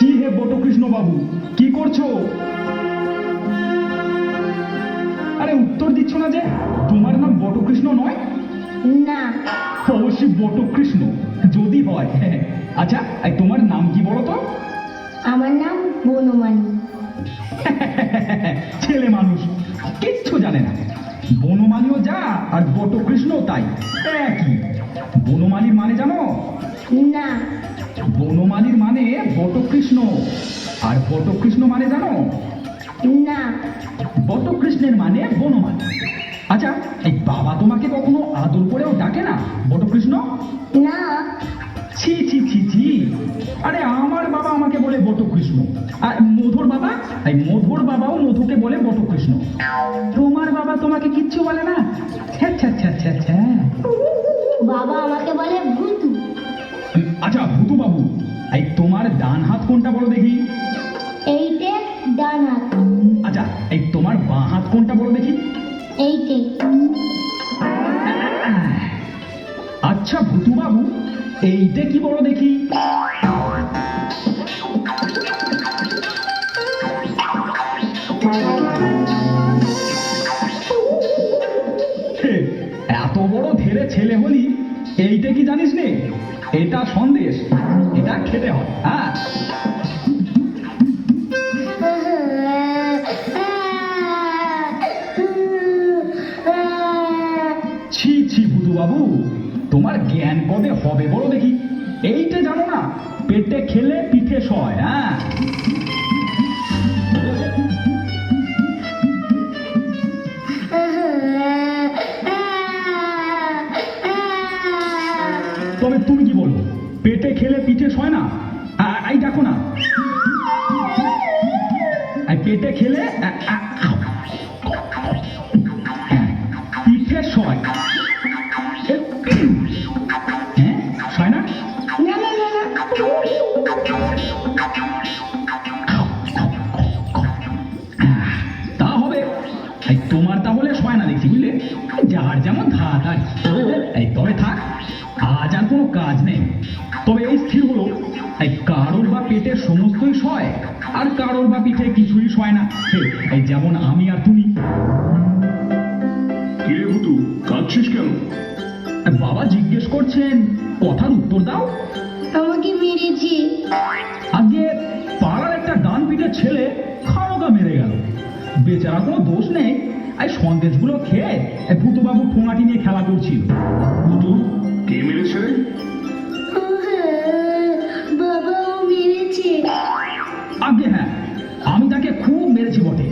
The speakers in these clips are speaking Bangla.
কি হে বটকৃষ্ণ বাবু, কি করছো? আরে উত্তর দিচ্ছ না যে? তোমার নাম বটকৃষ্ণ নয়? না। অবশ্যই বটকৃষ্ণ যদি হয়। আচ্ছা, তোমার নাম কি বলো তো? আমার নাম বনমালী। ছেলে মানুষ কিচ্ছু জানে না। বনমালীও যা আর বটকৃষ্ণও তাই, একই। বনমালীর মানে জানো? না। বনমালীর মানে বটকৃষ্ণ, আর বটকৃষ্ণ মানে জানো? না। বটকৃষ্ণের মানে বনমালী। আচ্ছা, এই বাবা তোমাকে কখনো আদর করেও ডাকে না বটকৃষ্ণ? না। ছি ছি ছি ছি। আরে আমার বাবা আমাকে বলে বটকৃষ্ণ, আর মধুর বাবা, এই মধুর বাবাও মধুকে বলে বটকৃষ্ণ। তোমার বাবা তোমাকে কিচ্ছু বলে না? ছ্যা ছ্যা ছ্যা ছ্যা ছ্যা। বাবা আমাকে বলে ভূতু। আচ্ছা ভূতু বাবু, এই তোমার ডান হাত কোনটা বলো দেখি? এইটে ডান হাত। আচ্ছা, এই তোমার বাঁ হাত কোনটা বলো দেখি? এইটে। আচ্ছা ভূতু বাবু, এইটা কি বলো দেখি? হে, এত বড় ধেরে ছেলে হলি, এইটা কি জানিস নে? এটা সন্দেশ, এটা খেতে হয়। হ্যাঁ, ছি ছি ভূতু বাবু, তোমার জ্ঞান কবে হবে বলো দেখি? এইটা জানো না? পেটে খেলে পিঠে সয়। হ্যাঁ, তবে তুমি কি বলো, পেটে খেলে পিঠে সয় না? এই দেখো না, এই পেটে খেলে পিঠে সয়। হ্যাঁ, সয় না? না না না না। তা হবে। এই তোমার তাহলে সয় না দেখছি, বুঝলে? যার যেমন ধাত আর কি। এই তবে থাক, আজ আর কোনো কাজ নেই। তবে এই স্থির হলো, এই কারোর বা পেটে সমস্তই সয়, আর কারোর বা পিঠে কিছুই সয় না। এই যেমন আমি আর তুমি। কিরে ভুতু, কাঁদছিস কেন? বাবা জিজ্ঞেস করছেন, কথার উত্তর দাও। আমাকে মেরেছে। আগে পাড়ার একটা ডান পিঠে ছেলে খাওয়া মেরে গেল। বেচারা কোনো দোষ নেই, এই সন্দেশগুলো খেয়ে ভূতু বাবু ঠোঙাটি নিয়ে খেলা করছিল। ভুতু, কে মেরেছে রে? বাবাও মেরেছে। আগে হ্যাঁ, আমি তাকে খুব মেরেছি বটে।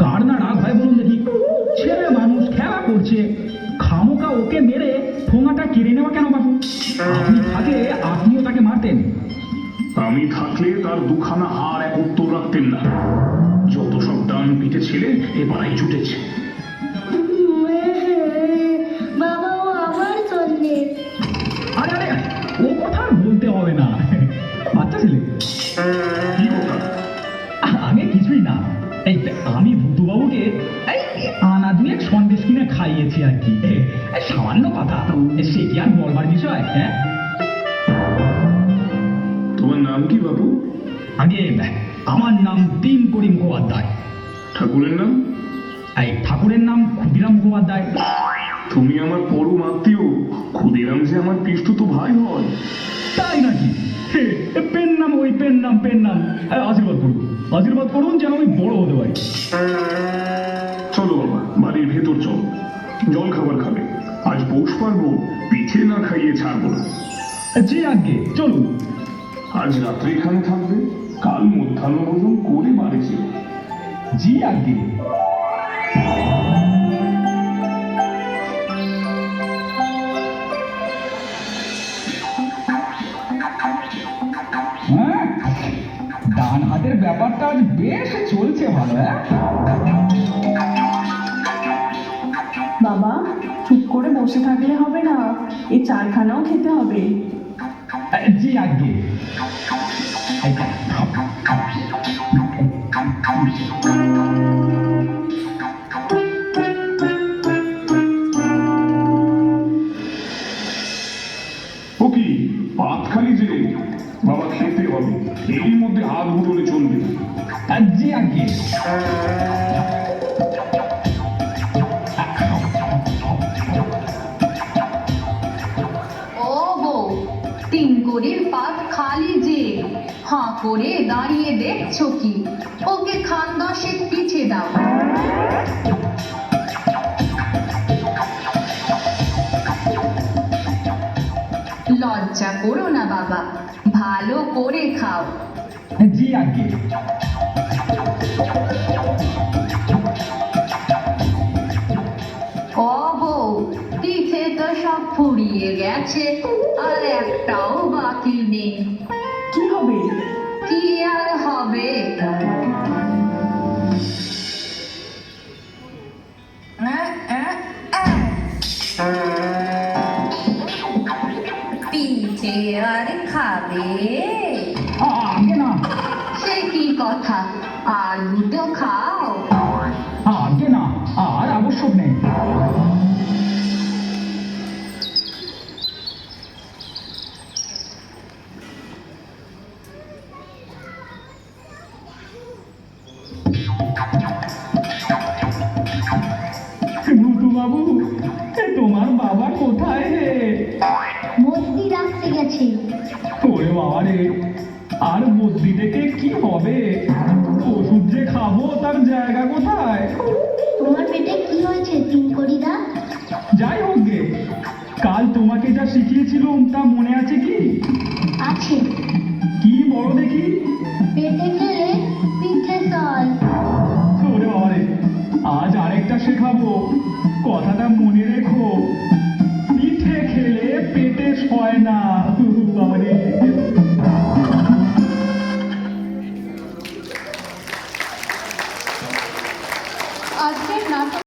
কার না রাগ হয় বলুন দেখি? ছেলে মানুষ খেলা করছে, খামোকা ওকে মেরে ঠোঙাটা কেড়ে নেওয়া কেন বাবু? আপনি থাকলে আপনিও তাকে মারতেন। আমি থাকলে তার দুখানা হাড় এক উত্তর রাখতেন না। যত সব ডান পিঠে ছেলে এ পাড়ায় ছুটেছে। বাবাও আমার সন্দেশ। আরে আরে, ও কথা আর বলতে হবে না, বাচ্চা ছেলে। কি কথা? আগে কিছুই না, এই আমি ভূতুবাবুকে এই আনা দুয়েক সন্দেশ কিনে খাইয়েছি আর কি। সামান্য কথা, সে কি আর বলবার বিষয়? হ্যাঁ, তোমার নাম কি বাবু? আগে আমার নাম তিন করি মুখোপাধ্যায়। ঠাকুরের নাম? এই ঠাকুরের নাম ক্ষুদিরাম মুখোপাধ্যায়। তুমি আমার পরম আত্মীয়। ক্ষুদিরাম যে আমার পিস্তুত ভাই হয়। তাই নাকি? পেন নাম, ওই পেন নাম, পেন নাম। আশীর্বাদ করুন, আশীর্বাদ করুন যেন আমি বড় হতে পারি। চলো বাবা, বাড়ির ভেতর চলো। জল খাবার খাবে। আজ পৌষ পারবো, পিঠে না খাইয়ে ছাড়বো না। জি আগে চলুন। আজ রাত্রে এখানে থাকবে, কাল মধ্যাহ্ন ভোজন করে বাড়ি ছিল। জি আগে। হ্যাঁ, ডান হাতের ব্যাপারটা আজ বেশ চলছে ভালো। হ্যাঁ, বাবা, চুপ করে বসে থাকলে হবে না, এই চারখানাও খেতে হবে। জি আগে। ও কি পাত খালি যে? বাবা খেতে হবে। এরই মধ্যে হাত গুটোলে চলবে না। জি আগে। ও বউ, তিন কড়ির পাত খালি যে, হাঁ করে দাঁড়িয়ে দেখছো কি? ওকে খান দশেক পিছে দাও। লজ্জা করো না বাবা, ভালো করে খাও। জি আগে। ও বউ, পিঠে তো সব ফুরিয়ে গেছে, আর একটাও বাকি নেই। কি হবে? কি আর হবে? পিঠে আর খাবে? আগে না, সে কি কথা, আর দুটো খাও। আগে না, আর আবশ্যক নেই। ভূতু বাবু, তোমার বাবা কোথায় রে? মন্দির রাখতে গেছে। ওরে বাবা রে, আর বুদ্ধি থেকে কি হবে? ওষুধ যে খাবো তার জায়গা কোথায়? তোমার পেটে কি হয়েছে তিনকড়িদা? যাই হোক গে, কাল তোমাকে যা শিখিয়েছিলাম তা মনে আছে কি? আছে। কি বড় দেখি? পেটে গেলে পিঠে চল। ওরে বাবা রে, আজ আরেকটা শেখাবো, কথাটা মনে রেখো। পিঠে খেলে পেটে সয় না। বাবা রে। আজকের নাটক